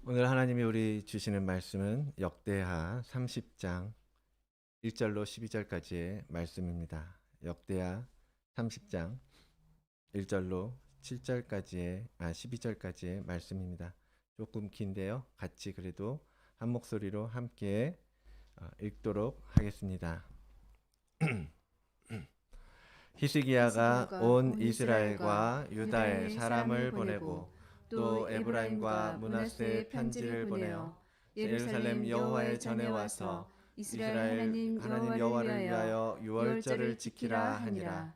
오늘 하나님이 우리 주시는 말씀은 역대하 30장 1절로 12절까지의 말씀입니다. 역대하 30장 1절로 12절까지의 말씀입니다. 조금 긴데요. 같이 그래도 한 목소리로 함께 읽도록 하겠습니다. 히스기야가 온 이스라엘과 유다에 사람을 보내고 또 에브라임과 므낫세에 편지를 보내어 예루살렘 여호와의 전에 와서 이스라엘 하나님 여호와를 위하여 유월절을 지키라 하니라.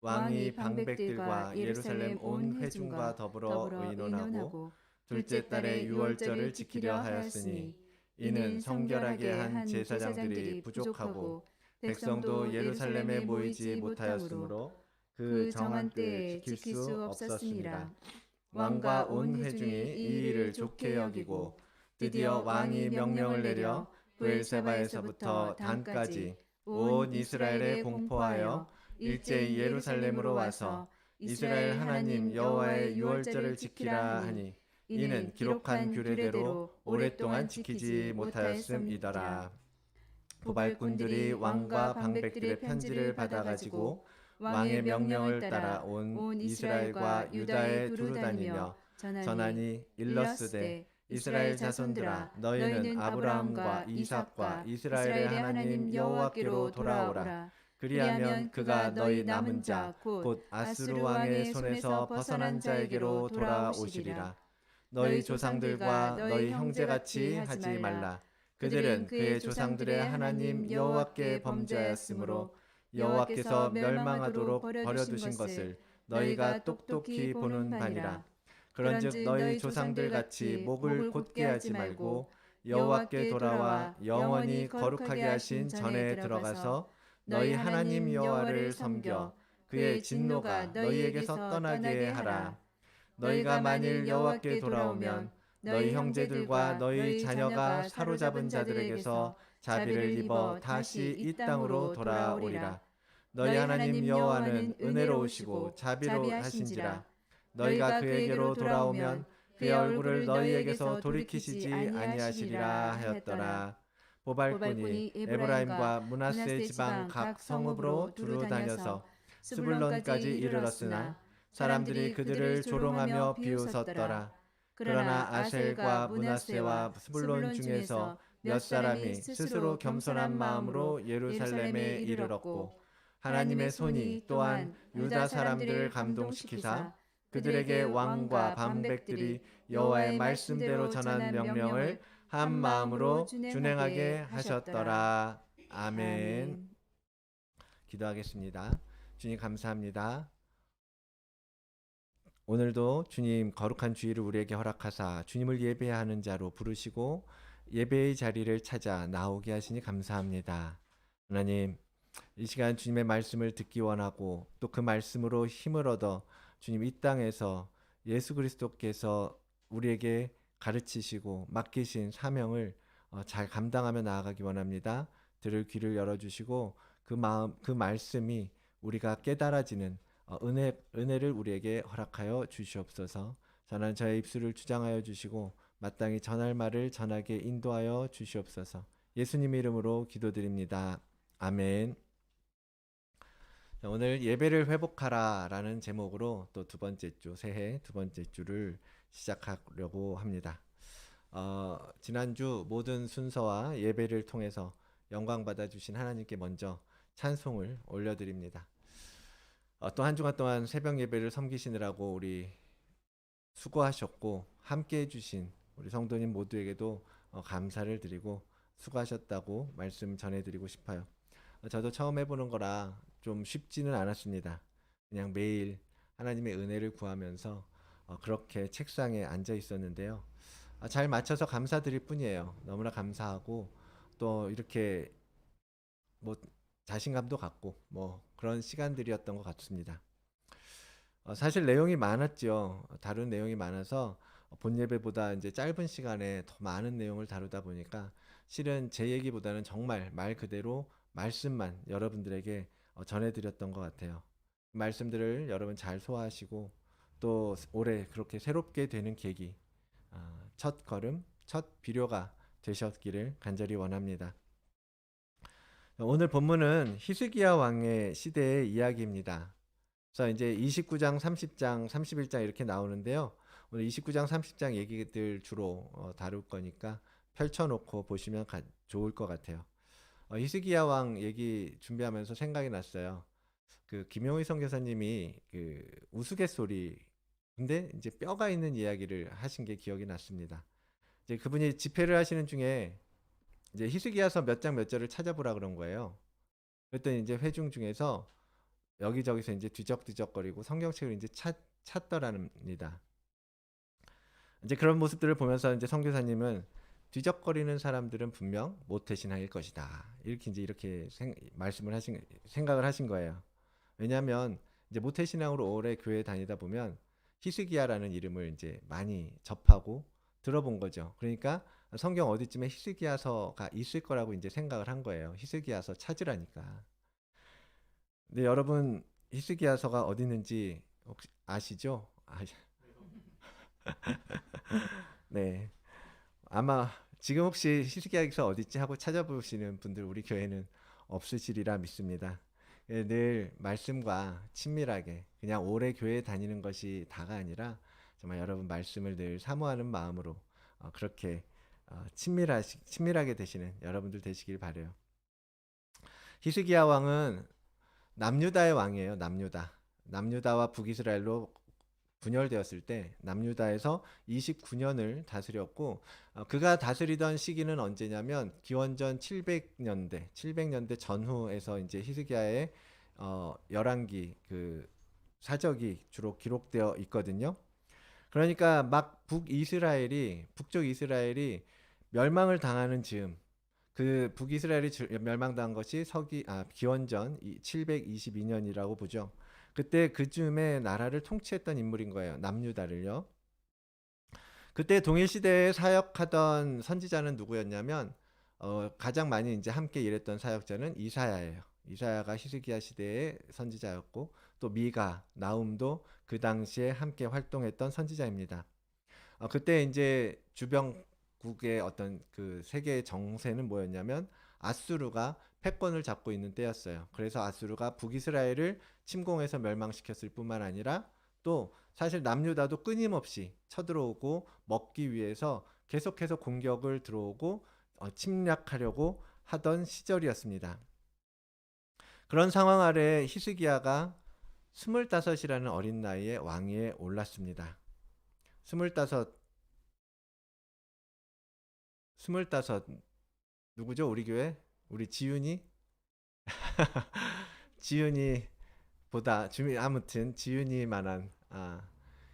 왕이 방백들과 예루살렘 온 회중과 더불어 의논하고 둘째 달에 유월절을 지키려 하였으니 이는 성결하게 한 제사장들이 부족하고 백성도 예루살렘에 모이지 못하였으므로 그 정한 때에 지킬 수 없었습니다. 왕과 온 회중이 이 일을 좋게 여기고 드디어 왕이 명령을 내려 브엘세바에서부터 단까지 온 이스라엘에 공포하여 일제히 예루살렘으로 와서 이스라엘 하나님 여호와의 유월절을 지키라 하니 이는 기록한 규례대로 오랫동안 지키지 못하였음이더라. 보발꾼들이 왕과 방백들의 편지를 받아가지고 왕의 명령을 따라 온 이스라엘과 유다에 두루다니며 전하니 일러스되 이스라엘 자손들아 너희는 아브라함과 이삭과 이스라엘의 하나님 여호와께로 돌아오라. 그리하면 그가 너희 남은 자 곧 아수르 왕의 손에서 벗어난 자에게로 돌아오시리라. 너희 조상들과 너희 형제같이 하지 말라. 그들은 그의 조상들의 하나님 여호와께 범죄하였으므로 여호와께서 멸망하도록 버려두신 것을 너희가 똑똑히 보는 바니라. 그런즉 너희 조상들 같이 목을 곧게 하지 말고 여호와께 돌아와 영원히 거룩하게 하신 전에 들어가서 너희 하나님 여호와를 섬겨 그의 진노가 너희에게서 떠나게 하라. 너희가 만일 여호와께 돌아오면 너희 형제들과 너희 자녀가 사로잡은 자들에게서 자비를 입어 다시 이 땅으로 돌아오리라. 너희 하나님 여호와는 은혜로우시고 자비로우하신지라. 너희가 그에게로 돌아오면 그의 얼굴을 너희에게서 돌이키시지 아니하시리라 하였더라. 보발꾼이 에브라임과 므낫세 지방 각 성읍으로 두루 다녀서 스불론까지 이르렀으나 사람들이 그들을 조롱하며 비웃었더라. 그러나 아셀과 므낫세와 스불론 중에서 몇 사람이 스스로 겸손한 마음으로 예루살렘에 이르렀고 하나님의 손이 또한 유다 사람들을 감동시키사 그들에게 왕과 방백들이 여호와의 말씀대로 전한 명령을 한 마음으로 준행하게 하셨더라. 아멘. 기도하겠습니다. 주님 감사합니다. 오늘도 주님 거룩한 주일을 우리에게 허락하사 주님을 예배하는 자로 부르시고 예배의 자리를 찾아 나오게 하시니 감사합니다. 하나님, 이 시간 주님의 말씀을 듣기 원하고 또 그 말씀으로 힘을 얻어 주님 이 땅에서 예수 그리스도께서 우리에게 가르치시고 맡기신 사명을 잘 감당하며 나아가기 원합니다. 들을 귀를 열어주시고 그 말씀이 우리가 깨달아지는 은혜를 우리에게 허락하여 주시옵소서. 전한 저의 입술을 주장하여 주시고 마땅히 전할 말을 전하게 인도하여 주시옵소서. 예수님 이름으로 기도드립니다. 아멘. 오늘 예배를 회복하라라는 제목으로 또 두 번째 주, 새해 두 번째 주를 시작하려고 합니다. 지난주 모든 순서와 예배를 통해서 영광 받아주신 하나님께 먼저 찬송을 올려드립니다. 또 한 주간 동안 새벽 예배를 섬기시느라고 우리 수고하셨고 함께 해주신 우리 성도님 모두에게도 감사를 드리고 수고하셨다고 말씀 전해드리고 싶어요. 저도 처음 해보는 거라 좀 쉽지는 않았습니다. 그냥 매일 하나님의 은혜를 구하면서 그렇게 책상에 앉아 있었는데요. 잘 맞춰서 감사드릴 뿐이에요. 너무나 감사하고 또 이렇게 뭐 자신감도 갖고 뭐 그런 시간들이었던 것 같습니다. 사실 내용이 많았죠. 다룬 내용이 많아서 본 예배보다 이제 짧은 시간에 더 많은 내용을 다루다 보니까 실은 제 얘기보다는 정말 말 그대로 말씀만 여러분들에게 전해드렸던 것 같아요. 말씀들을 여러분 잘 소화하시고 또 올해 그렇게 새롭게 되는 계기 첫 걸음, 첫 비료가 되셨기를 간절히 원합니다. 오늘 본문은 히스기야 왕의 시대의 이야기입니다. 그래서 이제 29장, 30장, 31장 이렇게 나오는데요. 오늘 29장, 30장 얘기들 주로 다룰 거니까 펼쳐놓고 보시면 좋을 것 같아요. 히스기야 왕 얘기 준비하면서 생각이 났어요. 그 김용희 선교사님이 그 우스갯소리 근데 이제 뼈가 있는 이야기를 하신 게 기억이 났습니다. 이제 그분이 집회를 하시는 중에 이제 히스기야서 몇 장 몇 절을 찾아보라 그런 거예요. 그랬더니 이제 회중 중에서 여기저기서 이제 뒤적뒤적거리고 성경책을 이제 찾더랍니다. 이제 그런 모습들을 보면서 이제 선교사님은 뒤적거리는 사람들은 분명 모태신앙일 것이다. 이렇게 말씀을 생각을 하신 거예요. 왜냐하면 이제 모태신앙으로 오래 교회 다니다 보면 히스기야라는 이름을 이제 많이 접하고 들어본 거죠. 그러니까 성경 어디쯤에 히스기야서가 있을 거라고 이제 생각을 한 거예요. 히스기야서 찾으라니까. 근데 여러분 히스기야서가 어디 있는지 혹시 아시죠? 네. 아마 지금 혹시 히스기야서 어디 있지 하고 찾아보시는 분들 우리 교회는 없으시리라 믿습니다. 늘 말씀과 친밀하게 그냥 오래 교회 다니는 것이 다가 아니라 정말 여러분 말씀을 늘 사모하는 마음으로 그렇게 친밀하게 되시는 여러분들 되시길 바래요. 히스기야 왕은 남유다의 왕이에요. 남유다와 북이스라엘로 분열되었을 때 남유다에서 29년을 다스렸고 그가 다스리던 시기는 언제냐면 기원전 700년대 전후에서 이제 히스기야의 열왕기 그 사적이 주로 기록되어 있거든요. 그러니까 막 북쪽 이스라엘이 멸망을 당하는 즈음 그 북이스라엘이 멸망당한 것이 기원전 722년이라고 보죠. 그때 그쯤에 나라를 통치했던 인물인 거예요. 남유다를요. 그때 동일 시대에 사역하던 선지자는 누구였냐면 가장 많이 이제 함께 일했던 사역자는 이사야예요. 이사야가 히스기야 시대의 선지자였고 또 미가, 나훔도 그 당시에 함께 활동했던 선지자입니다. 그때 이제 주변국의 어떤 그 세계의 정세는 뭐였냐면 아수르가 패권을 잡고 있는 때였어요. 그래서 아수르가 북이스라엘을 침공해서 멸망시켰을 뿐만 아니라 또 사실 남유다도 끊임없이 쳐들어오고 먹기 위해서 계속해서 공격을 들어오고 침략하려고 하던 시절이었습니다. 그런 상황 아래 히스기야가 25이라는 어린 나이에 왕위에 올랐습니다. 25 누구죠? 우리 교회? 우리 지윤이보다 아무튼 지윤이만한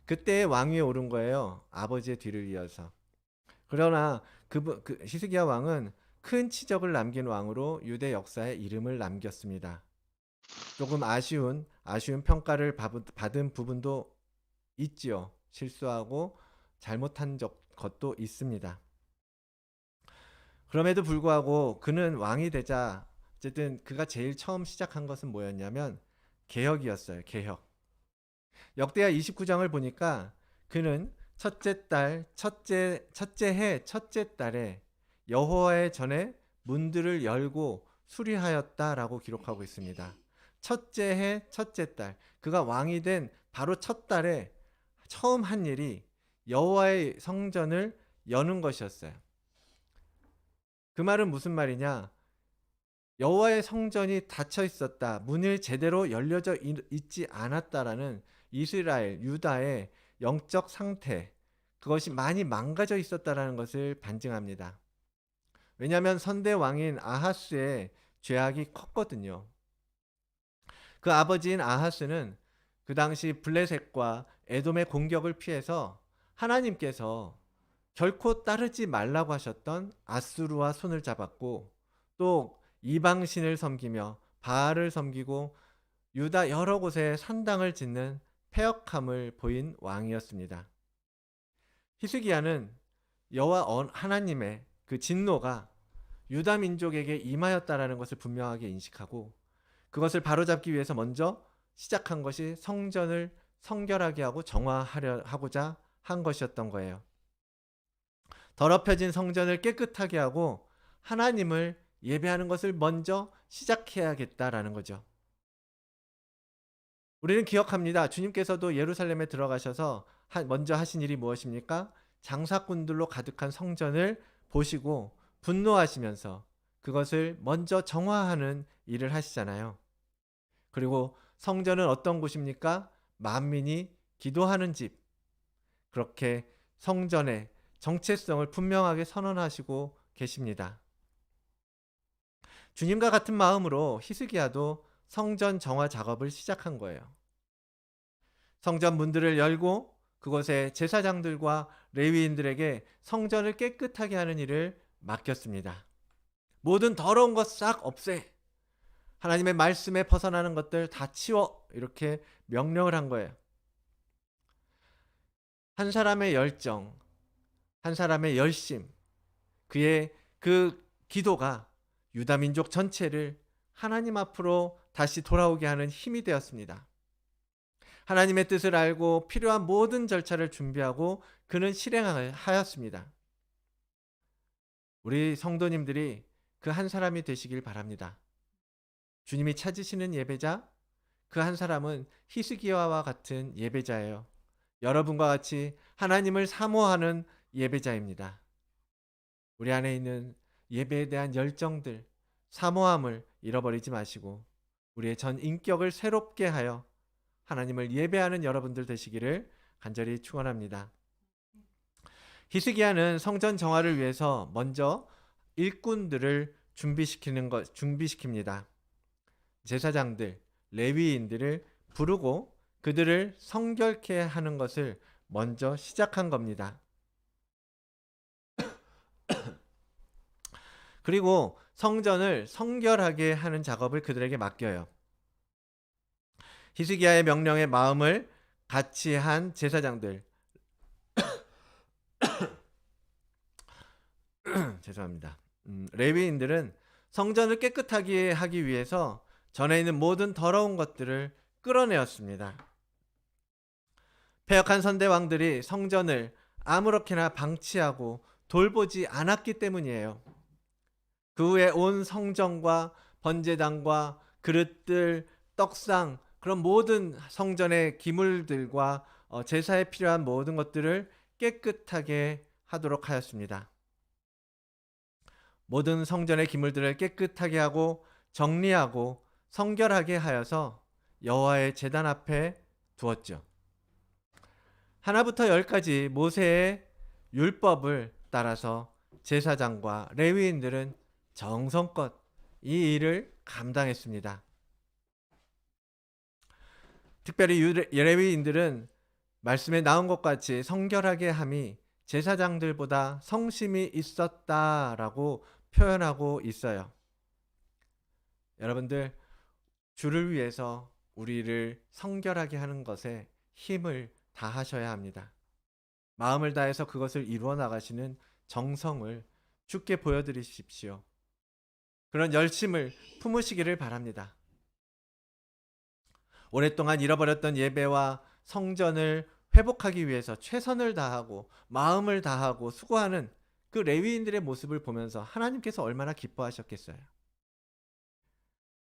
그때 왕위에 오른 거예요. 아버지의 뒤를 이어서. 그러나 그 히스기야 왕은 큰 치적을 남긴 왕으로 유대 역사에 이름을 남겼습니다. 조금 아쉬운 평가를 받은 부분도 있지요. 실수하고 잘못한 것도 있습니다. 그럼에도 불구하고 그는 왕이 되자 어쨌든 그가 제일 처음 시작한 것은 뭐였냐면 개혁이었어요. 개혁. 역대하 29장을 보니까 그는 첫째 해 첫째 달에 여호와의 전에 문들을 열고 수리하였다라고 기록하고 있습니다. 첫째 해 첫째 달 그가 왕이 된 바로 첫 달에 처음 한 일이 여호와의 성전을 여는 것이었어요. 그 말은 무슨 말이냐? 여호와의 성전이 닫혀 있었다. 문을 제대로 열려져 있지 않았다라는 이스라엘, 유다의 영적 상태, 그것이 많이 망가져 있었다라는 것을 반증합니다. 왜냐하면 선대 왕인 아하스의 죄악이 컸거든요. 그 아버지인 아하스는 그 당시 블레셋과 에돔의 공격을 피해서 하나님께서 결코 따르지 말라고 하셨던 아수르와 손을 잡았고 또 이방신을 섬기며 바알을 섬기고 유다 여러 곳에 산당을 짓는 패역함을 보인 왕이었습니다. 히스기야는 여호와 하나님의 그 진노가 유다 민족에게 임하였다라는 것을 분명하게 인식하고 그것을 바로잡기 위해서 먼저 시작한 것이 성전을 성결하게 하고 정화하고자 한 것이었던 거예요. 더럽혀진 성전을 깨끗하게 하고 하나님을 예배하는 것을 먼저 시작해야겠다라는 거죠. 우리는 기억합니다. 주님께서도 예루살렘에 들어가셔서 먼저 하신 일이 무엇입니까? 장사꾼들로 가득한 성전을 보시고 분노하시면서 그것을 먼저 정화하는 일을 하시잖아요. 그리고 성전은 어떤 곳입니까? 만민이 기도하는 집. 그렇게 성전의 정체성을 분명하게 선언하시고 계십니다. 주님과 같은 마음으로 히스기야도 성전 정화 작업을 시작한 거예요. 성전 문들을 열고 그곳에 제사장들과 레위인들에게 성전을 깨끗하게 하는 일을 맡겼습니다. 모든 더러운 것 싹 없애. 하나님의 말씀에 벗어나는 것들 다 치워. 이렇게 명령을 한 거예요. 한 사람의 열정, 한 사람의 열심, 그의 그 기도가 유다 민족 전체를 하나님 앞으로 다시 돌아오게 하는 힘이 되었습니다. 하나님의 뜻을 알고 필요한 모든 절차를 준비하고 그는 실행하였습니다. 우리 성도님들이 그 한 사람이 되시길 바랍니다. 주님이 찾으시는 예배자, 그 한 사람은 히스기야와 같은 예배자예요. 여러분과 같이 하나님을 사모하는 예배자입니다. 우리 안에 있는 예배에 대한 열정들, 사모함을 잃어버리지 마시고 우리의 전 인격을 새롭게 하여 하나님을 예배하는 여러분들 되시기를 간절히 축원합니다. 히스기야는 성전 정화를 위해서 먼저 일꾼들을 준비시킵니다. 제사장들, 레위인들을 부르고 그들을 성결케 하는 것을 먼저 시작한 겁니다. 그리고 성전을 성결하게 하는 작업을 그들에게 맡겨요. 히스기야의 명령에 마음을 같이 한 제사장들, 죄송합니다. 레위인들은 성전을 깨끗하게 하기 위해서 전에 있는 모든 더러운 것들을 끌어내었습니다. 패역한 선대왕들이 성전을 아무렇게나 방치하고 돌보지 않았기 때문이에요. 그 후에 온 성전과 번제단과 그릇들, 떡상, 그런 모든 성전의 기물들과 제사에 필요한 모든 것들을 깨끗하게 하도록 하였습니다. 모든 성전의 기물들을 깨끗하게 하고 정리하고 성결하게 하여서 여호와의 제단 앞에 두었죠. 하나부터 열까지 모세의 율법을 따라서 제사장과 레위인들은 정성껏 이 일을 감당했습니다. 특별히 레위인들은 말씀에 나온 것 같이 성결하게 함이 제사장들보다 성심이 있었다라고 표현하고 있어요. 여러분들, 주를 위해서 우리를 성결하게 하는 것에 힘을 다하셔야 합니다. 마음을 다해서 그것을 이루어 나가시는 정성을 주께 보여드리십시오. 그런 열심을 품으시기를 바랍니다. 오랫동안 잃어버렸던 예배와 성전을 회복하기 위해서 최선을 다하고 마음을 다하고 수고하는 그 레위인들의 모습을 보면서 하나님께서 얼마나 기뻐하셨겠어요.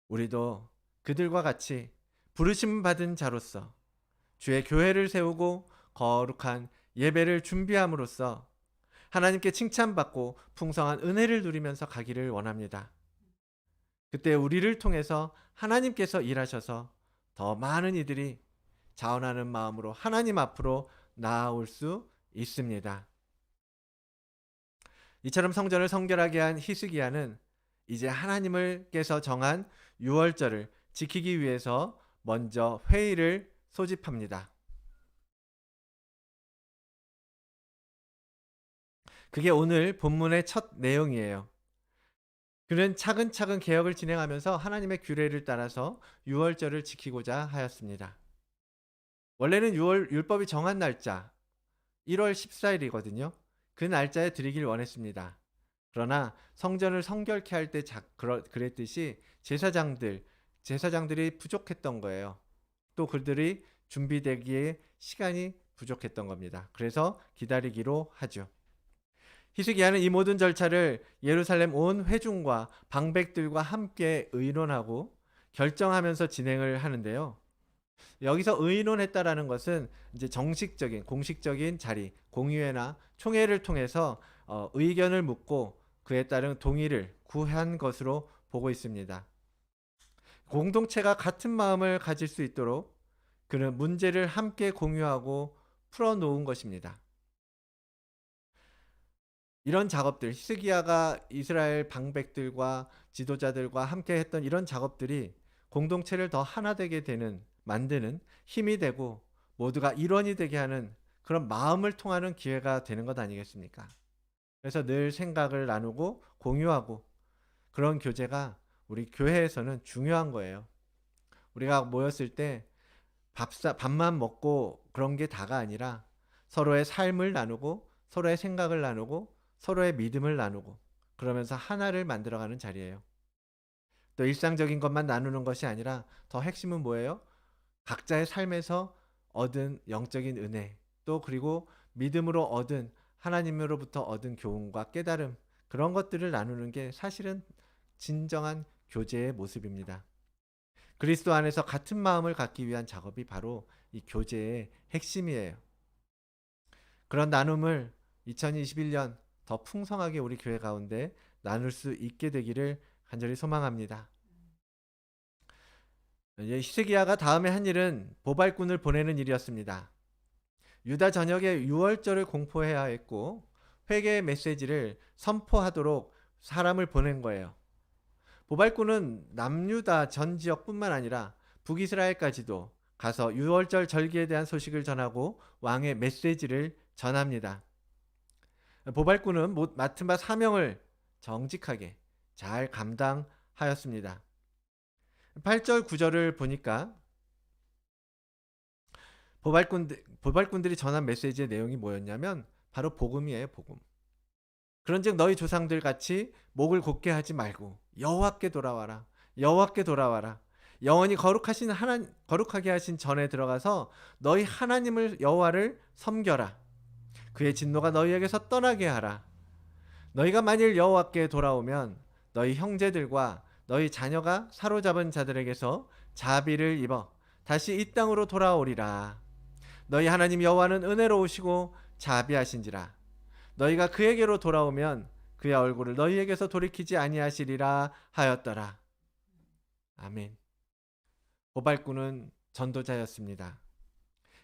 우리도 그들과 같이 부르심 받은 자로서 주의 교회를 세우고 거룩한 예배를 준비함으로써 하나님께 칭찬받고 풍성한 은혜를 누리면서 가기를 원합니다. 그때 우리를 통해서 하나님께서 일하셔서 더 많은 이들이 자원하는 마음으로 하나님 앞으로 나아올 수 있습니다. 이처럼 성전을 성결하게 한 히스기야는 이제 하나님께서 정한 유월절을 지키기 위해서 먼저 회의를 소집합니다. 그게 오늘 본문의 첫 내용이에요. 그는 차근차근 개혁을 진행하면서 하나님의 규례를 따라서 유월절을 지키고자 하였습니다. 원래는 율법이 정한 날짜 1월 14일이거든요. 그 날짜에 드리길 원했습니다. 그러나 성전을 성결케 할 때 그랬듯이 제사장들이 부족했던 거예요. 또 그들이 준비되기에 시간이 부족했던 겁니다. 그래서 기다리기로 하죠. 히스기야는 이 모든 절차를 예루살렘 온 회중과 방백들과 함께 의논하고 결정하면서 진행을 하는데요. 여기서 의논했다라는 것은 이제 정식적인 공식적인 자리, 공의회나 총회를 통해서 의견을 묻고 그에 따른 동의를 구한 것으로 보고 있습니다. 공동체가 같은 마음을 가질 수 있도록 그는 문제를 함께 공유하고 풀어놓은 것입니다. 이런 작업들, 히스기야가 이스라엘 방백들과 지도자들과 함께 했던 이런 작업들이 공동체를 더 하나 되게 만드는 힘이 되고 모두가 일원이 되게 하는 그런 마음을 통하는 기회가 되는 것 아니겠습니까? 그래서 늘 생각을 나누고 공유하고 그런 교제가 우리 교회에서는 중요한 거예요. 우리가 모였을 때 밥만 먹고 그런 게 다가 아니라 서로의 삶을 나누고 서로의 생각을 나누고 서로의 믿음을 나누고 그러면서 하나를 만들어가는 자리예요. 또 일상적인 것만 나누는 것이 아니라 더 핵심은 뭐예요? 각자의 삶에서 얻은 영적인 은혜, 또 그리고 믿음으로 얻은 하나님으로부터 얻은 교훈과 깨달음, 그런 것들을 나누는 게 사실은 진정한 교제의 모습입니다. 그리스도 안에서 같은 마음을 갖기 위한 작업이 바로 이 교제의 핵심이에요. 그런 나눔을 2021년 더 풍성하게 우리 교회 가운데 나눌 수 있게 되기를 간절히 소망합니다. 히스기야가 다음에 한 일은 보발꾼을 보내는 일이었습니다. 유다 전역에 유월절을 공포해야 했고 회개의 메시지를 선포하도록 사람을 보낸 거예요. 보발꾼은 남유다 전 지역뿐만 아니라 북이스라엘까지도 가서 유월절 절기에 대한 소식을 전하고 왕의 메시지를 전합니다. 보발꾼은 맡은 바 사명을 정직하게 잘 감당하였습니다. 8절 9절을 보니까 보발꾼들이 전한 메시지의 내용이 뭐였냐면 바로 복음이에요. 복음. 그런즉 너희 조상들 같이 목을 곧게 하지 말고 여호와께 돌아와라. 여호와께 돌아와라. 영원히 거룩하게 하신 전에 들어가서 너희 하나님을 여호와를 섬겨라. 그의 진노가 너희에게서 떠나게 하라. 너희가 만일 여호와께 돌아오면 너희 형제들과 너희 자녀가 사로잡은 자들에게서 자비를 입어 다시 이 땅으로 돌아오리라. 너희 하나님 여호와는 은혜로우시고 자비하신지라. 너희가 그에게로 돌아오면 그의 얼굴을 너희에게서 돌이키지 아니하시리라 하였더라. 아멘. 보발꾼은 전도자였습니다.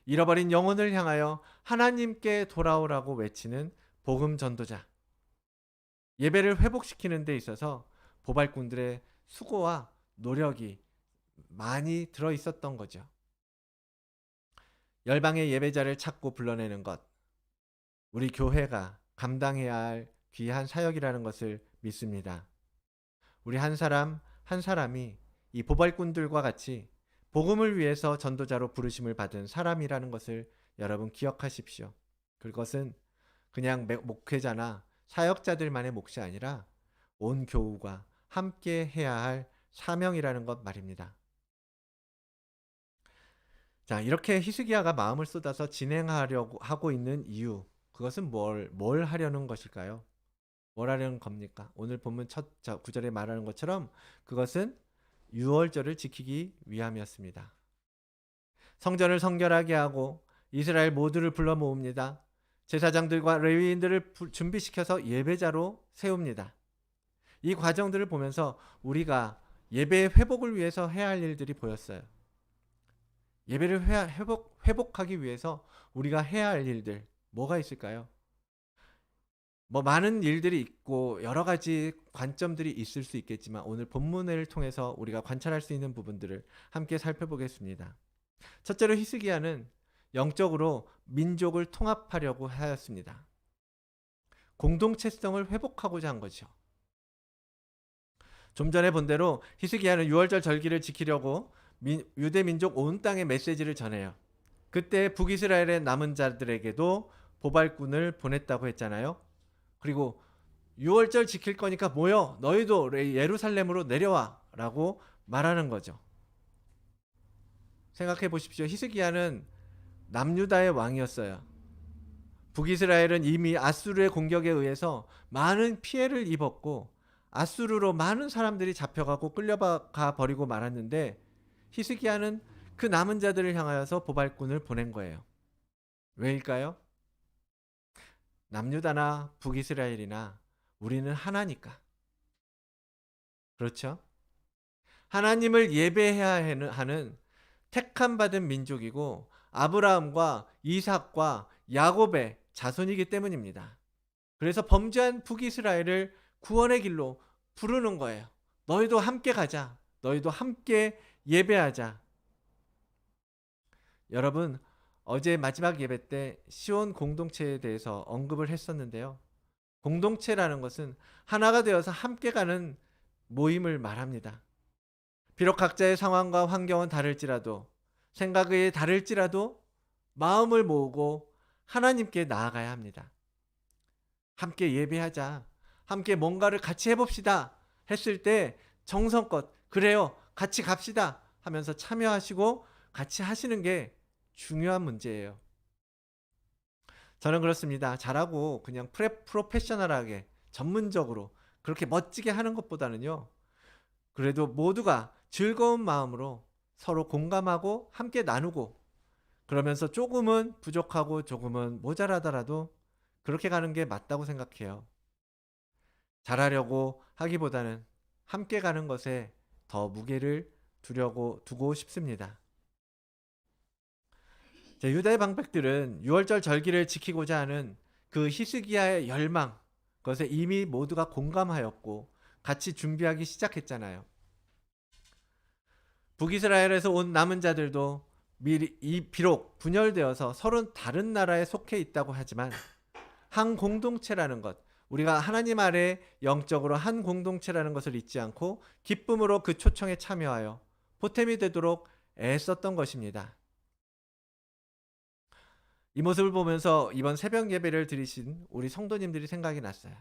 잃어버린 영혼을 향하여 하나님께 돌아오라고 외치는 복음 전도자. 예배를 회복시키는 데 있어서 보발꾼들의 수고와 노력이 많이 들어 있었던 거죠. 열방의 예배자를 찾고 불러내는 것, 우리 교회가 감당해야 할 귀한 사역이라는 것을 믿습니다. 우리 한 사람 한 사람이 이 보발꾼들과 같이 복음을 위해서 전도자로 부르심을 받은 사람이라는 것을 여러분 기억하십시오. 그것은 그냥 목회자나 사역자들만의 몫이 아니라 온 교우가 함께 해야 할 사명이라는 것 말입니다. 자, 이렇게 히스기야가 마음을 쏟아서 진행하려고 하고 있는 이유, 그것은 뭘 하려는 것일까요? 뭘 하려는 겁니까? 오늘 본문 첫 구절에 말하는 것처럼 그것은 유월절을 지키기 위함이었습니다. 성전을 성결하게 하고 이스라엘 모두를 불러 모읍니다. 제사장들과 레위인들을 준비시켜서 예배자로 세웁니다. 이 과정들을 보면서 우리가 예배의 회복을 위해서 해야 할 일들이 보였어요. 예배를 회복하기 위해서 우리가 해야 할 일들 뭐가 있을까요? 많은 일들이 있고 여러 가지 관점들이 있을 수 있겠지만 오늘 본문을 통해서 우리가 관찰할 수 있는 부분들을 함께 살펴보겠습니다. 첫째로 히스기야는 영적으로 민족을 통합하려고 하였습니다. 공동체성을 회복하고자 한 거죠. 좀 전에 본 대로 히스기야는 유월절 절기를 지키려고 유대 민족 온 땅에 메시지를 전해요. 그때 북이스라엘의 남은 자들에게도 보발꾼을 보냈다고 했잖아요. 그리고 6월절 지킬 거니까 모여 너희도 예루살렘으로 내려와 라고 말하는 거죠. 생각해 보십시오. 히스기야는 남유다의 왕이었어요. 북이스라엘은 이미 아수르의 공격에 의해서 많은 피해를 입었고 아수르로 많은 사람들이 잡혀가고 끌려가 버리고 말았는데 히스기야는 그 남은 자들을 향하여서 보발꾼을 보낸 거예요. 왜일까요? 남유다나 북이스라엘이나 우리는 하나니까. 그렇죠? 하나님을 예배해야 하는 택함 받은 민족이고 아브라함과 이삭과 야곱의 자손이기 때문입니다. 그래서 범죄한 북이스라엘을 구원의 길로 부르는 거예요. 너희도 함께 가자. 너희도 함께 예배하자. 여러분, 어제 마지막 예배 때 시온 공동체에 대해서 언급을 했었는데요. 공동체라는 것은 하나가 되어서 함께 가는 모임을 말합니다. 비록 각자의 상황과 환경은 다를지라도, 생각이 다를지라도 마음을 모으고 하나님께 나아가야 합니다. 함께 예배하자. 함께 뭔가를 같이 해봅시다. 했을 때 정성껏 그래요. 같이 갑시다 하면서 참여하시고 같이 하시는 게 중요한 문제예요. 저는 그렇습니다. 잘하고 그냥 프로페셔널하게 전문적으로 그렇게 멋지게 하는 것보다는요. 그래도 모두가 즐거운 마음으로 서로 공감하고 함께 나누고 그러면서 조금은 부족하고 조금은 모자라더라도 그렇게 가는 게 맞다고 생각해요. 잘하려고 하기보다는 함께 가는 것에 더 무게를 두고 싶습니다. 유다의 방백들은 유월절 절기를 지키고자 하는 그 히스기야의 열망, 그것에 이미 모두가 공감하였고 같이 준비하기 시작했잖아요. 북이스라엘에서 온 남은 자들도 비록 분열되어서 서로 다른 나라에 속해 있다고 하지만 한 공동체라는 것, 우리가 하나님 아래 영적으로 한 공동체라는 것을 잊지 않고 기쁨으로 그 초청에 참여하여 보탬이 되도록 애썼던 것입니다. 이 모습을 보면서 이번 새벽 예배를 드리신 우리 성도님들이 생각이 났어요.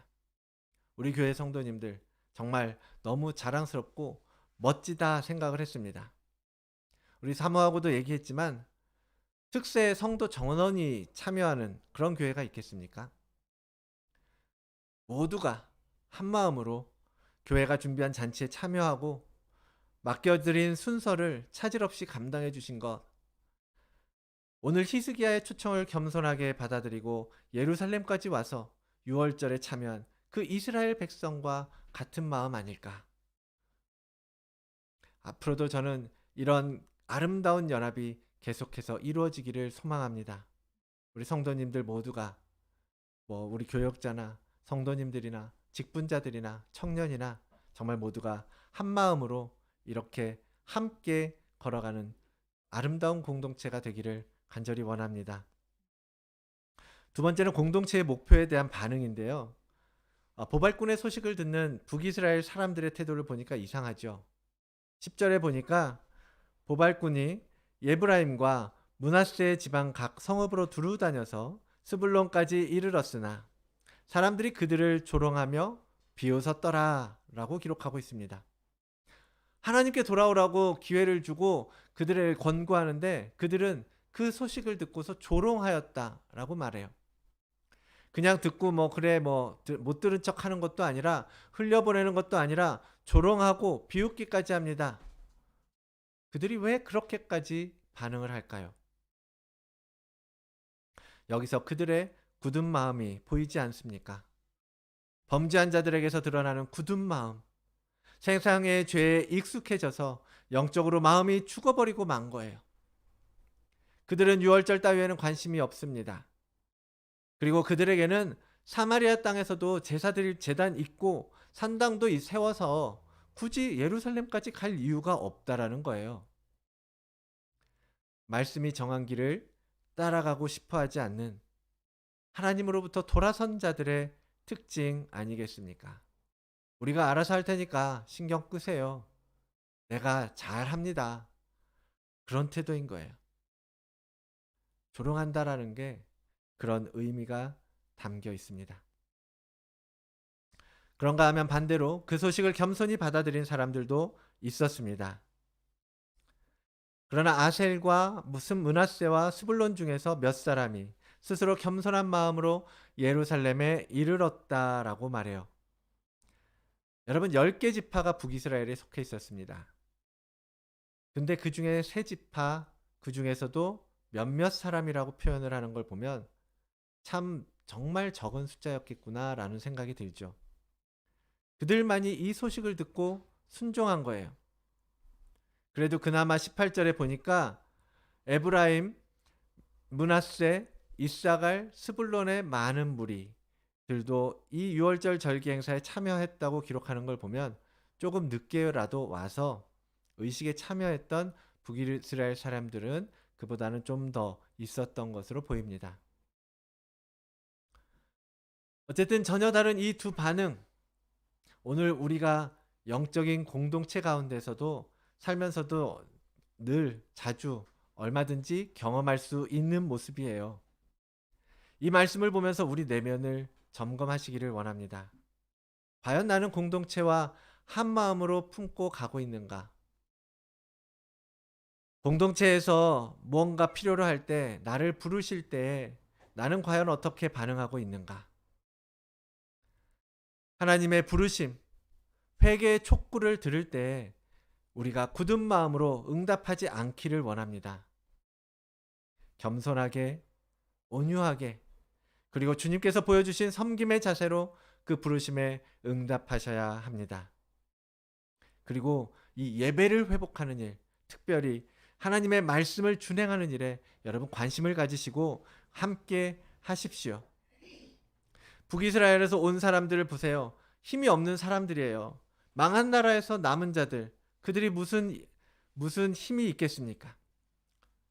우리 교회 성도님들 정말 너무 자랑스럽고 멋지다 생각을 했습니다. 우리 사모하고도 얘기했지만 특세 성도 전원이 참여하는 그런 교회가 있겠습니까? 모두가 한 마음으로 교회가 준비한 잔치에 참여하고 맡겨드린 순서를 차질 없이 감당해 주신 것, 오늘 히스기야의 초청을 겸손하게 받아들이고 예루살렘까지 와서 유월절에 참여한 그 이스라엘 백성과 같은 마음 아닐까. 앞으로도 저는 이런 아름다운 연합이 계속해서 이루어지기를 소망합니다. 우리 성도님들 모두가 우리 교역자나 성도님들이나 직분자들이나 청년이나 정말 모두가 한 마음으로 이렇게 함께 걸어가는 아름다운 공동체가 되기를 간절히 원합니다. 두 번째는 공동체의 목표에 대한 반응인데요. 보발꾼의 소식을 듣는 북이스라엘 사람들의 태도를 보니까 이상하죠. 10절에 보니까 보발꾼이 예브라임과 므낫세 지방 각 성읍으로 두루 다녀서 스불론까지 이르렀으나 사람들이 그들을 조롱하며 비웃었더라 라고 기록하고 있습니다. 하나님께 돌아오라고 기회를 주고 그들을 권고하는데 그들은 그 소식을 듣고서 조롱하였다라고 말해요. 그냥 듣고 못 들은 척 하는 것도 아니라 흘려보내는 것도 아니라 조롱하고 비웃기까지 합니다. 그들이 왜 그렇게까지 반응을 할까요? 여기서 그들의 굳은 마음이 보이지 않습니까? 범죄한 자들에게서 드러나는 굳은 마음, 세상의 죄에 익숙해져서 영적으로 마음이 죽어버리고 만 거예요. 그들은 유월절 따위에는 관심이 없습니다. 그리고 그들에게는 사마리아 땅에서도 제사 드릴 제단 있고 산당도 세워서 굳이 예루살렘까지 갈 이유가 없다라는 거예요. 말씀이 정한 길을 따라가고 싶어 하지 않는 하나님으로부터 돌아선 자들의 특징 아니겠습니까? 우리가 알아서 할 테니까 신경 끄세요. 내가 잘합니다. 그런 태도인 거예요. 조롱한다라는 게 그런 의미가 담겨 있습니다. 그런가 하면 반대로 그 소식을 겸손히 받아들인 사람들도 있었습니다. 그러나 아셀과 므낫세와 스불론 중에서 몇 사람이 스스로 겸손한 마음으로 예루살렘에 이르렀다라고 말해요. 여러분, 10개 지파가 북이스라엘에 속해 있었습니다. 근데 그 중에 세 지파, 그 중에서도 몇몇 사람이라고 표현을 하는 걸 보면 참 정말 적은 숫자였겠구나라는 생각이 들죠. 그들만이 이 소식을 듣고 순종한 거예요. 그래도 그나마 18절에 보니까 에브라임, 므낫세, 이사갈, 스불론의 많은 무리들도 이 6월절 절기 행사에 참여했다고 기록하는 걸 보면 조금 늦게라도 와서 의식에 참여했던 북이스라엘 사람들은 그보다는 좀 더 있었던 것으로 보입니다. 어쨌든 전혀 다른 이 두 반응, 오늘 우리가 영적인 공동체 가운데서도 살면서도 늘 자주 얼마든지 경험할 수 있는 모습이에요. 이 말씀을 보면서 우리 내면을 점검하시기를 원합니다. 과연 나는 공동체와 한 마음으로 품고 가고 있는가? 공동체에서 무언가 필요로 할 때, 나를 부르실 때 나는 과연 어떻게 반응하고 있는가? 하나님의 부르심, 회개의 촉구를 들을 때 우리가 굳은 마음으로 응답하지 않기를 원합니다. 겸손하게, 온유하게, 그리고 주님께서 보여주신 섬김의 자세로 그 부르심에 응답하셔야 합니다. 그리고 이 예배를 회복하는 일, 특별히 하나님의 말씀을 준행하는 일에 여러분 관심을 가지시고 함께 하십시오. 북이스라엘에서 온 사람들을 보세요. 힘이 없는 사람들이에요. 망한 나라에서 남은 자들, 그들이 무슨 힘이 있겠습니까?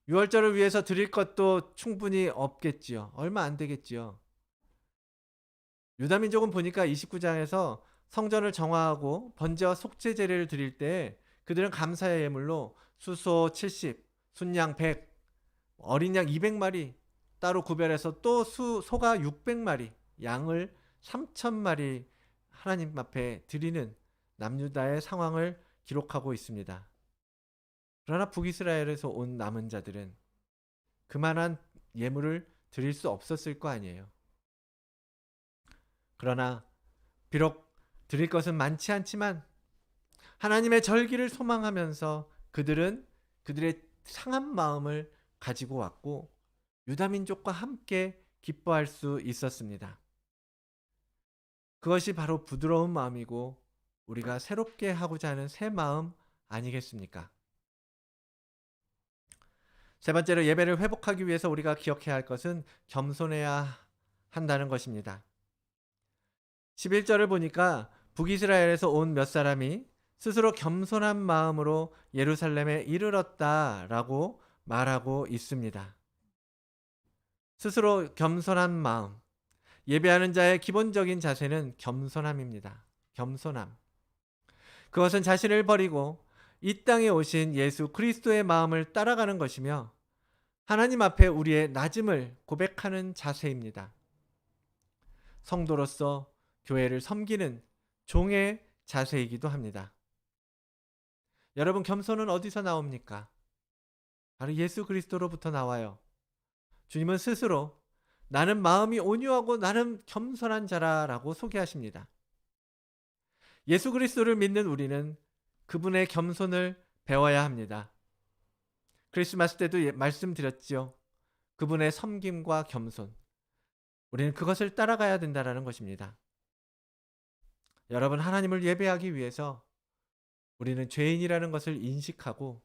유월절을 위해서 드릴 것도 충분히 없겠지요. 얼마 안 되겠지요. 유다민족은 보니까 29장에서 성전을 정화하고 번제와 속죄 제례를 드릴 때 그들은 감사의 예물로 수소 70, 순양 100, 어린 양 200마리 따로 구별해서 또 소가 600마리, 양을 3000마리 하나님 앞에 드리는 남유다의 상황을 기록하고 있습니다. 그러나 북이스라엘에서 온 남은 자들은 그만한 예물을 드릴 수 없었을 거 아니에요. 그러나 비록 드릴 것은 많지 않지만 하나님의 절기를 소망하면서 그들은 그들의 상한 마음을 가지고 왔고 유다민족과 함께 기뻐할 수 있었습니다. 그것이 바로 부드러운 마음이고 우리가 새롭게 하고자 하는 새 마음 아니겠습니까? 세 번째로 예배를 회복하기 위해서 우리가 기억해야 할 것은 겸손해야 한다는 것입니다. 11절을 보니까 북이스라엘에서 온 몇 사람이 스스로 겸손한 마음으로 예루살렘에 이르렀다라고 말하고 있습니다. 스스로 겸손한 마음. 예배하는 자의 기본적인 자세는 겸손함입니다. 겸손함. 그것은 자신을 버리고 이 땅에 오신 예수 그리스도의 마음을 따라가는 것이며 하나님 앞에 우리의 낮음을 고백하는 자세입니다. 성도로서 교회를 섬기는 종의 자세이기도 합니다. 여러분, 겸손은 어디서 나옵니까? 바로 예수 그리스도로부터 나와요. 주님은 스스로 나는 마음이 온유하고 나는 겸손한 자라라고 소개하십니다. 예수 그리스도를 믿는 우리는 그분의 겸손을 배워야 합니다. 크리스마스 때도 말씀드렸지요. 그분의 섬김과 겸손. 우리는 그것을 따라가야 된다는 것입니다. 여러분, 하나님을 예배하기 위해서 우리는 죄인이라는 것을 인식하고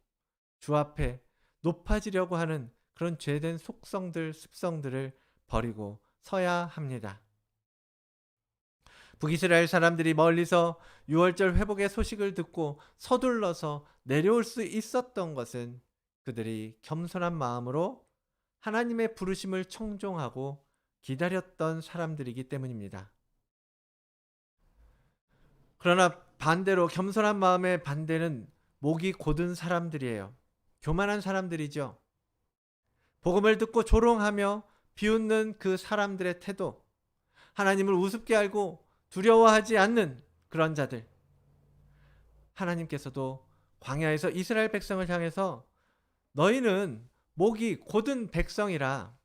주 앞에 높아지려고 하는 그런 죄된 속성들, 습성들을 버리고 서야 합니다. 북이스라엘 사람들이 멀리서 유월절 회복의 소식을 듣고 서둘러서 내려올 수 있었던 것은 그들이 겸손한 마음으로 하나님의 부르심을 청종하고 기다렸던 사람들이기 때문입니다. 그러나 반대로 겸손한 마음의 반대는 목이 곧은 사람들이에요. 교만한 사람들이죠. 복음을 듣고 조롱하며 비웃는 그 사람들의 태도, 하나님을 우습게 알고 두려워하지 않는 그런 자들. 하나님께서도 광야에서 이스라엘 백성을 향해서 너희는 목이 곧은 백성이라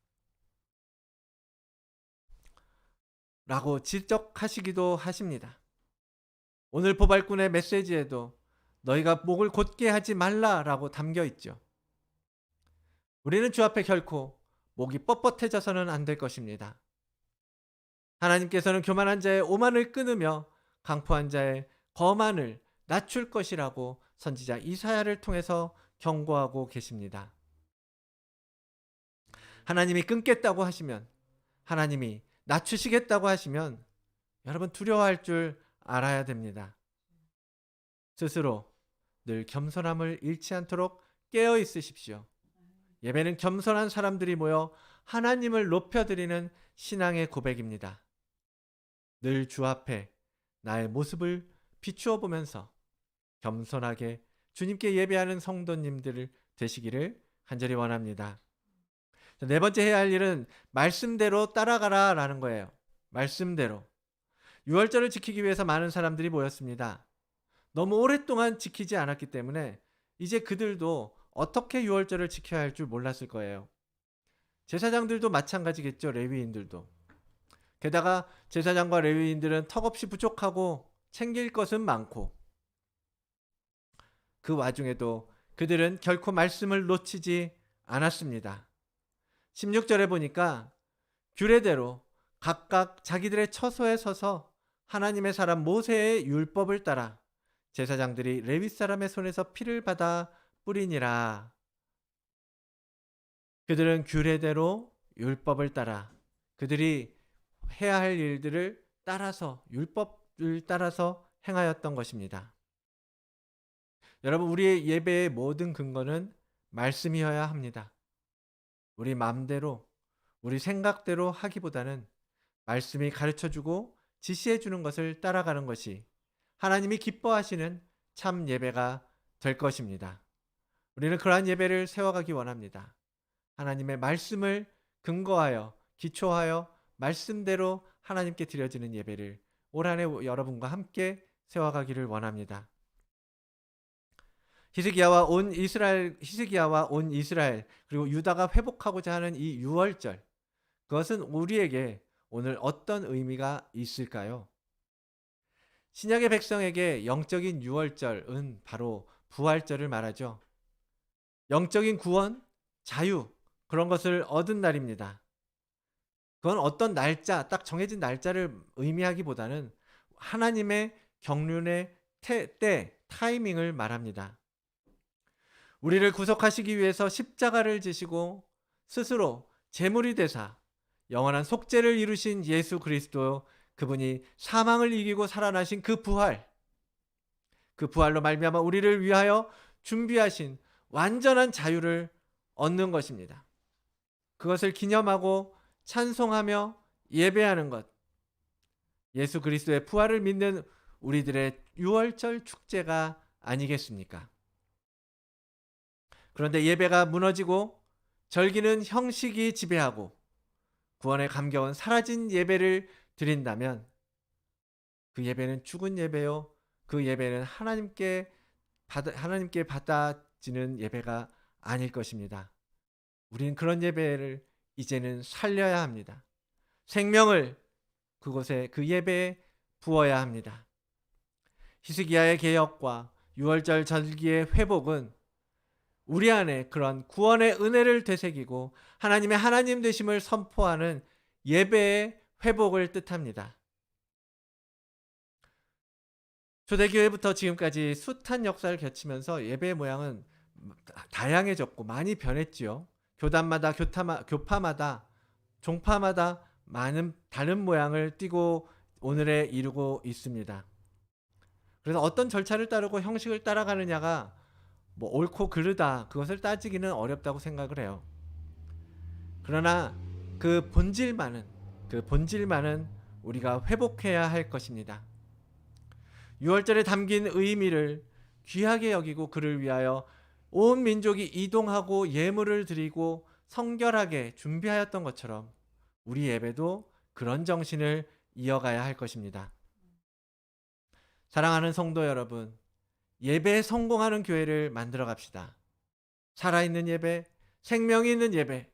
라고 지적하시기도 하십니다. 오늘 보발꾼의 메시지에도 너희가 목을 곧게 하지 말라라고 담겨 있죠. 우리는 주 앞에 결코 목이 뻣뻣해져서는 안 될 것입니다. 하나님께서는 교만한 자의 오만을 끊으며 강포한 자의 거만을 낮출 것이라고 선지자 이사야를 통해서 경고하고 계십니다. 하나님이 끊겠다고 하시면, 하나님이 낮추시겠다고 하시면 여러분 두려워할 줄 알아야 됩니다. 스스로 늘 겸손함을 잃지 않도록 깨어 있으십시오. 예배는 겸손한 사람들이 모여 하나님을 높여드리는 신앙의 고백입니다. 늘 주 앞에 나의 모습을 비추어 보면서 겸손하게 주님께 예배하는 성도님들 되시기를 간절히 원합니다. 네 번째 해야 할 일은 말씀대로 따라가라 라는 거예요. 말씀대로. 유월절을 지키기 위해서 많은 사람들이 모였습니다. 너무 오랫동안 지키지 않았기 때문에 이제 그들도 어떻게 유월절을 지켜야 할 줄 몰랐을 거예요. 제사장들도 마찬가지겠죠. 레위인들도. 게다가 제사장과 레위인들은 턱없이 부족하고 챙길 것은 많고, 그 와중에도 그들은 결코 말씀을 놓치지 않았습니다. 16절에 보니까 규례대로 각각 자기들의 처소에 서서 하나님의 사람 모세의 율법을 따라 제사장들이 레위 사람의 손에서 피를 받아 뿌리니라. 그들은 규례대로 율법을 따라 그들이 해야 할 일들을 따라서, 율법을 따라서 행하였던 것입니다. 여러분, 우리의 예배의 모든 근거는 말씀이어야 합니다. 우리 마음대로, 우리 생각대로 하기보다는 말씀이 가르쳐주고 지시해주는 것을 따라가는 것이 하나님이 기뻐하시는 참 예배가 될 것입니다. 우리는 그러한 예배를 세워가기 원합니다. 하나님의 말씀을 근거하여, 기초하여 말씀대로 하나님께 드려지는 예배를 올 한 해 여러분과 함께 세워가기를 원합니다. 히스기야와 온 이스라엘 그리고 유다가 회복하고자 하는 이 유월절, 그것은 우리에게 오늘 어떤 의미가 있을까요? 신약의 백성에게 영적인 유월절은 바로 부활절을 말하죠. 영적인 구원, 자유, 그런 것을 얻은 날입니다. 그건 어떤 날짜, 딱 정해진 날짜를 의미하기보다는 하나님의 경륜의 때, 타이밍을 말합니다. 우리를 구속하시기 위해서 십자가를 지시고 스스로 제물이 되사 영원한 속죄를 이루신 예수 그리스도, 그분이 사망을 이기고 살아나신 그 부활로 말미암아 우리를 위하여 준비하신 완전한 자유를 얻는 것입니다. 그것을 기념하고 찬송하며 예배하는 것, 예수 그리스도의 부활을 믿는 우리들의 유월절 축제가 아니겠습니까? 그런데 예배가 무너지고 절기는 형식이 지배하고 구원의 감격은 사라진 예배를 드린다면 그 예배는 죽은 예배요, 그 예배는 하나님께 받아지는 예배가 아닐 것입니다. 우리는 그런 예배를 이제는 살려야 합니다. 생명을 그곳에, 그 예배에 부어야 합니다. 히스기야의 개혁과 유월절 절기의 회복은 우리 안에 그런 구원의 은혜를 되새기고 하나님의 하나님 되심을 선포하는 예배의 회복을 뜻합니다. 초대교회부터 지금까지 숱한 역사를 거치면서 예배의 모양은 다양해졌고 많이 변했지요. 교단마다, 교파마다, 종파마다 많은 다른 모양을 띠고 오늘에 이르고 있습니다. 그래서 어떤 절차를 따르고 형식을 따라가느냐가 옳고 그르다, 그것을 따지기는 어렵다고 생각을 해요. 그러나 그 본질만은 우리가 회복해야 할 것입니다. 유월절에 담긴 의미를 귀하게 여기고 그를 위하여 온 민족이 이동하고 예물을 드리고 성결하게 준비하였던 것처럼 우리 예배도 그런 정신을 이어가야 할 것입니다. 사랑하는 성도 여러분, 예배에 성공하는 교회를 만들어 갑시다. 살아있는 예배, 생명이 있는 예배,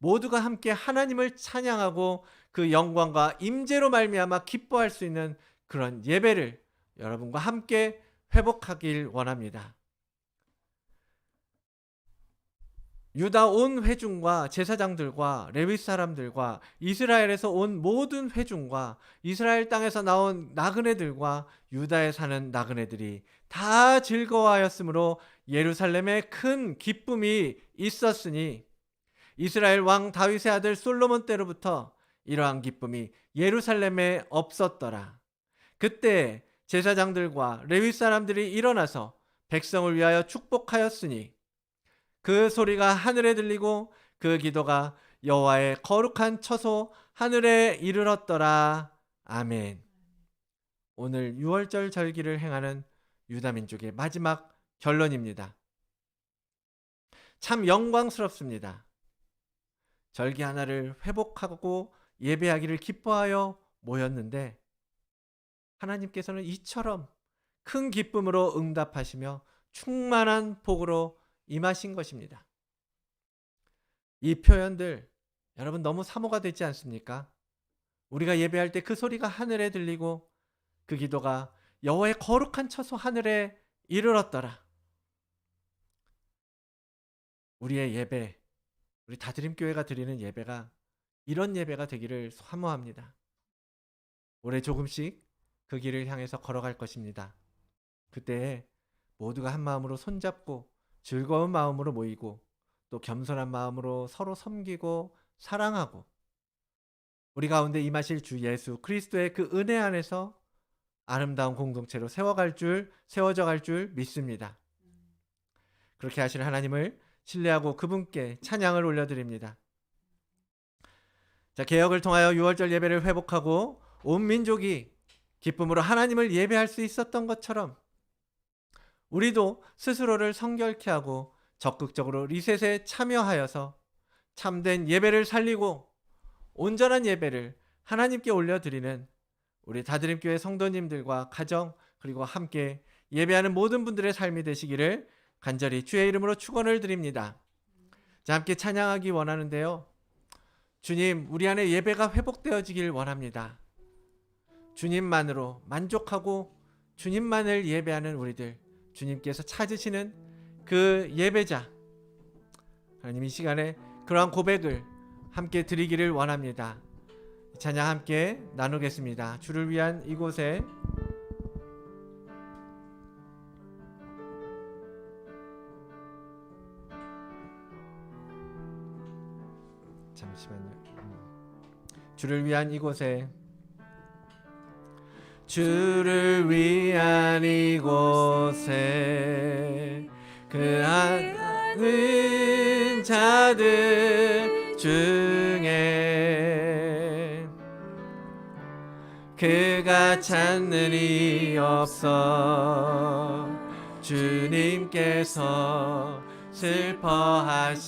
모두가 함께 하나님을 찬양하고 그 영광과 임재로 말미암아 기뻐할 수 있는 그런 예배를 여러분과 함께 회복하길 원합니다. 유다 온 회중과 제사장들과 레위 사람들과 이스라엘에서 온 모든 회중과 이스라엘 땅에서 나온 나그네들과 유다에 사는 나그네들이 다 즐거워하였으므로 예루살렘에 큰 기쁨이 있었으니 이스라엘 왕 다윗의 아들 솔로몬 때로부터 이러한 기쁨이 예루살렘에 없었더라. 그때 제사장들과 레위 사람들이 일어나서 백성을 위하여 축복하였으니 그 소리가 하늘에 들리고 그 기도가 여호와의 거룩한 처소 하늘에 이르렀더라. 아멘. 오늘 유월절 절기를 행하는 유다 민족의 마지막 결론입니다. 참 영광스럽습니다. 절기 하나를 회복하고 예배하기를 기뻐하여 모였는데 하나님께서는 이처럼 큰 기쁨으로 응답하시며 충만한 복으로 임하신 것입니다. 이 표현들 여러분 너무 사모가 되지 않습니까? 우리가 예배할 때 그 소리가 하늘에 들리고 그 기도가 여호와의 거룩한 처소 하늘에 이르렀더라. 우리의 예배, 우리 다드림교회가 드리는 예배가 이런 예배가 되기를 사모합니다. 올해 조금씩 그 길을 향해서 걸어갈 것입니다. 그때 모두가 한 마음으로 손잡고 즐거운 마음으로 모이고 또 겸손한 마음으로 서로 섬기고 사랑하고 우리 가운데 임하실 주 예수 그리스도의 그 은혜 안에서 아름다운 공동체로 세워져 갈 줄 믿습니다. 그렇게 하실 하나님을 신뢰하고 그분께 찬양을 올려드립니다. 자, 개혁을 통하여 유월절 예배를 회복하고 온 민족이 기쁨으로 하나님을 예배할 수 있었던 것처럼 우리도 스스로를 성결케 하고 적극적으로 리셋에 참여하여서 참된 예배를 살리고 온전한 예배를 하나님께 올려드리는 우리 다드림교회 성도님들과 가정 그리고 함께 예배하는 모든 분들의 삶이 되시기를 간절히 주의 이름으로 축원을 드립니다. 자, 함께 찬양하기 원하는데요. 주님, 우리 안에 예배가 회복되어지길 원합니다. 주님만으로 만족하고 주님만을 예배하는 우리들, 주님께서 찾으시는 그 예배자, 하나님 이 시간에 그러한 고백을 함께 드리기를 원합니다. 찬양 함께 나누겠습니다. 주를 위한 이곳에 잠시만요. 주를 위한 이곳에 주를 위한 이곳에 그 아는 자들 중에 그가 찾는 이 없어 주님께서 슬퍼하시네.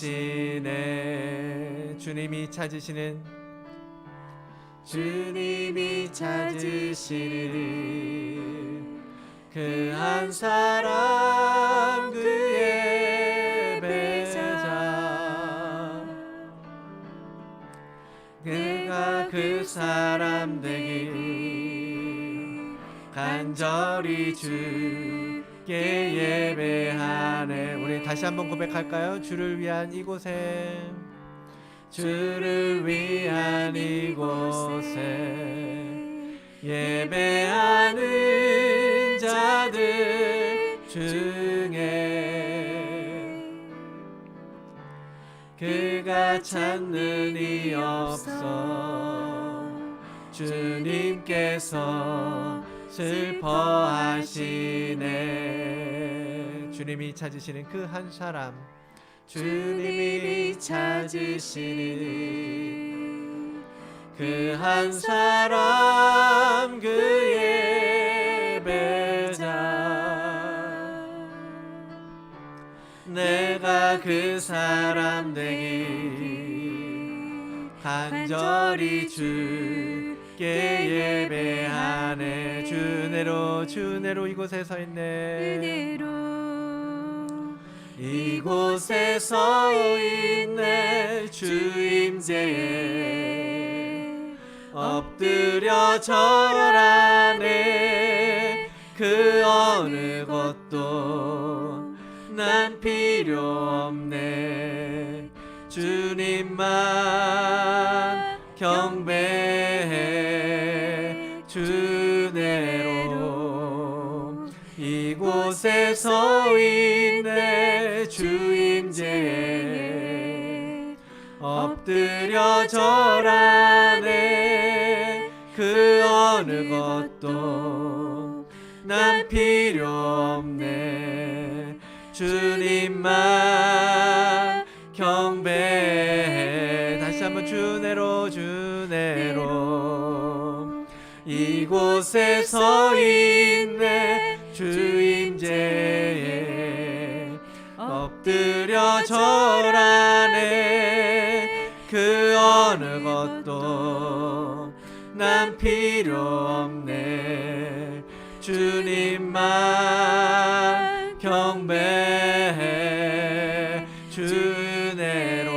주님이 찾으시는 그 한 사람 그 예배자 그가 그 사람 되기 간절히 주께 예배하네. 우리 다시 한번 고백할까요? 주를 위한 이곳에 주를 위한 이곳에 예배하는 자들 중에 그가 찾는 이 없어 주님께서 슬퍼하시네. 주님이 찾으시는 그 한 사람, 주님이 찾으시는 그 한 사람 그 예배자 내가 그 사람 되기 간절히 주께 예배하네. 주내로 이곳에 서 있네. 이곳에 서 있네. 주임 임재에 엎드려 절하네. 그 어느 것도 난 필요 없네. 주님만 경배해. 주내로 이곳에 서 있네. 주 임재에 엎드려 절하네. 그 어느 것도 난 필요 없네. 주님만 경배해. 다시 한번 주내로 주내로 이곳에 서 있네. 주 임재에 엎드려 절하네. 그 어느 것도 난 필요 없네. 주님만 경배해. 주내로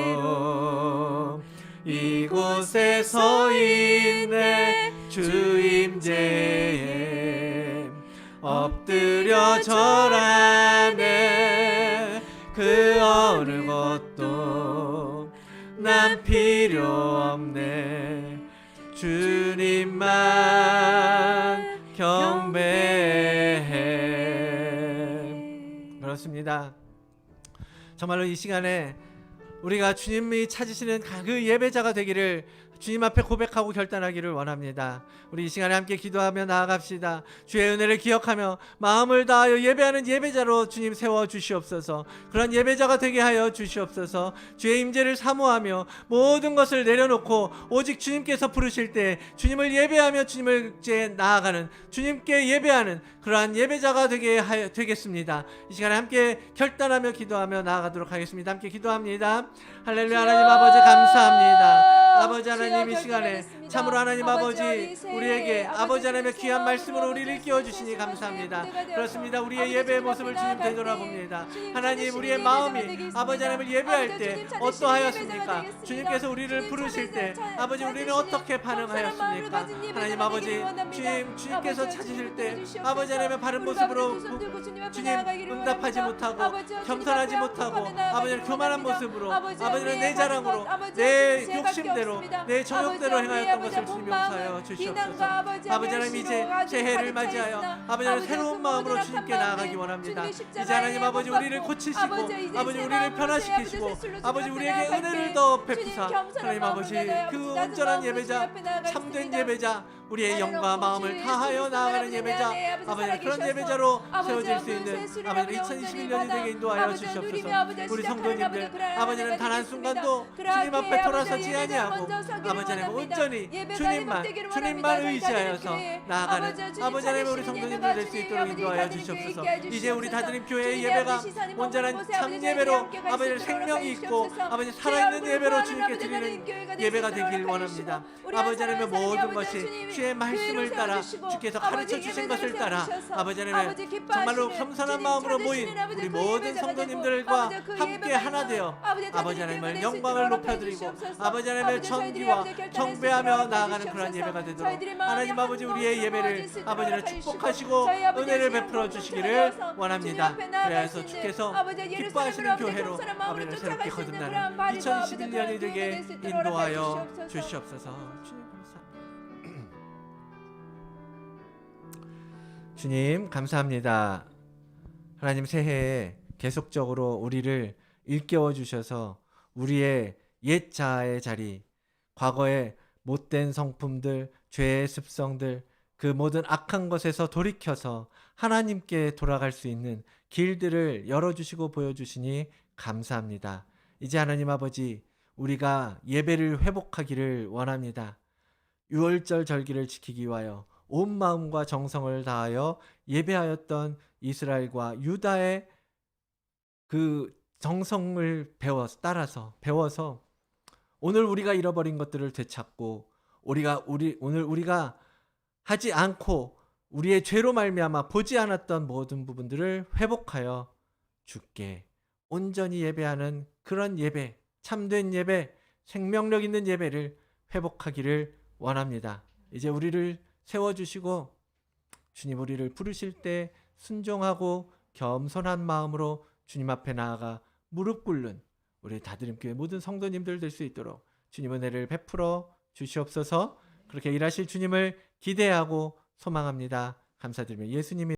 이곳에 서 있네. 주 임재에 엎드려 절하네. 그 어느 것도 난 필요 없네. 주님만 경배해. 그렇습니다. 정말로 이 시간에 우리가 주님이 찾으시는 그 예배자가 되기를 주님 앞에 고백하고 결단하기를 원합니다. 우리 이 시간에 함께 기도하며 나아갑시다. 주의 은혜를 기억하며 마음을 다하여 예배하는 예배자로 주님 세워 주시옵소서. 그런 예배자가 되게 하여 주시옵소서. 주의 임재를 사모하며 모든 것을 내려놓고 오직 주님께서 부르실 때 주님을 예배하며 주님을 이제 나아가는, 주님께 예배하는 그러한 예배자가 되겠습니다. 이 시간에 함께 결단하며 기도하며 나아가도록 하겠습니다. 함께 기도합니다. 할렐루야. 하나님 아버지 감사합니다. 아버지 하나님, 이 시간에 참으로 하나님 아버지 우리에게 아버지 하나님의 귀한 말씀으로 우리를 깨워주시니 감사합니다. 그렇습니다. 우리의 예배의 모습을 주님 되돌아봅니다. 하나님, 우리의 마음이 아버지 하나님을 예배할 때 어떠하였습니까? 주님께서 우리를 부르실 때 아버지 우리는 어떻게 반응하였습니까? 하나님 아버지, 주님께서 찾으실 때 아버지 하나님의 바른 모습으로 주님 응답하지 못하고 겸손하지 못하고 아버지는 교만한 모습으로 아버지는 내 자랑으로 내 욕심대로 내 정욕대로 행하였던 것을 주님 용서하여 주시옵소서. 아버지 하나님, 이제 새해를 맞이하여 아버지 하나님 새로운 마음으로 주님께 나아가기 원합니다. 이제 하나님 아버지 우리를 고치시고 아버지 우리를 변화시키시고 아버지 우리에게 은혜를 더 베푸사 하나님 아버지 그 온전한 예배자, 참된 예배자, 우리의 영과 마음을 다하여 나아가는 예배자, 아버지 그런 예배자로 세워질 수 있는 아버지 2021년이 되게 인도하여 주시옵소서. 우리 성도님들 아버지는 단 한순간도 주님 앞에 돌아서지 아니하고 아버지 하나님 온전히 주님만 의지하여서 나아가는 아버지 하나님 우리 성도님들 될 수 있도록 인도하여 주시옵소서. 이제 우리 다드림 교회의 예배가 온전한 참 예배로 아버지 생명이 있고 아버지 살아있는 예배로 주님께 드리는 예배가 되길 원합니다. 아버지 하나님의 모든 것이 주의 말씀을 따라 주께서 가르쳐 주신 것을 따라 아버지 하나님의 정말로 겸손한 마음으로 모인 우리 모든 성도님들과 함께 하나 되어 아버지 하나님의 영광을 높여드리고 아버지 하나님의 전기와 경배하며 나아가는 그런 예배가 되도록 하나님 아버지 우리의 예배를 아버지를 축복하시고 은혜를 베풀어 주시기를 원합니다. 그래서 주께서 기뻐하시는 교회로 아버지를 새롭게 거듭나는 2021년이 되게 인도하여 주시옵소서. 주님 감사합니다. 하나님, 새해에 계속적으로 우리를 일깨워 주셔서 우리의 옛 자아의 자리, 과거의 못된 성품들, 죄의 습성들, 그 모든 악한 것에서 돌이켜서 하나님께 돌아갈 수 있는 길들을 열어주시고 보여주시니 감사합니다. 이제 하나님 아버지, 우리가 예배를 회복하기를 원합니다. 유월절 절기를 지키기 위하여 온 마음과 정성을 다하여 예배하였던 이스라엘과 유다의 그 정성을 따라서 배워서 오늘 우리가 잃어버린 것들을 되찾고 오늘 우리가 하지 않고 우리의 죄로 말미암아 보지 않았던 모든 부분들을 회복하여 주께 온전히 예배하는 그런 예배, 참된 예배, 생명력 있는 예배를 회복하기를 원합니다. 이제 우리를 세워주시고 주님 우리를 부르실 때 순종하고 겸손한 마음으로 주님 앞에 나아가 무릎 꿇는 우리 다드림교회 모든 성도님들 될 수 있도록 주님 은혜를 베풀어 주시옵소서. 그렇게 일하실 주님을 기대하고 소망합니다. 감사드리며 예수님이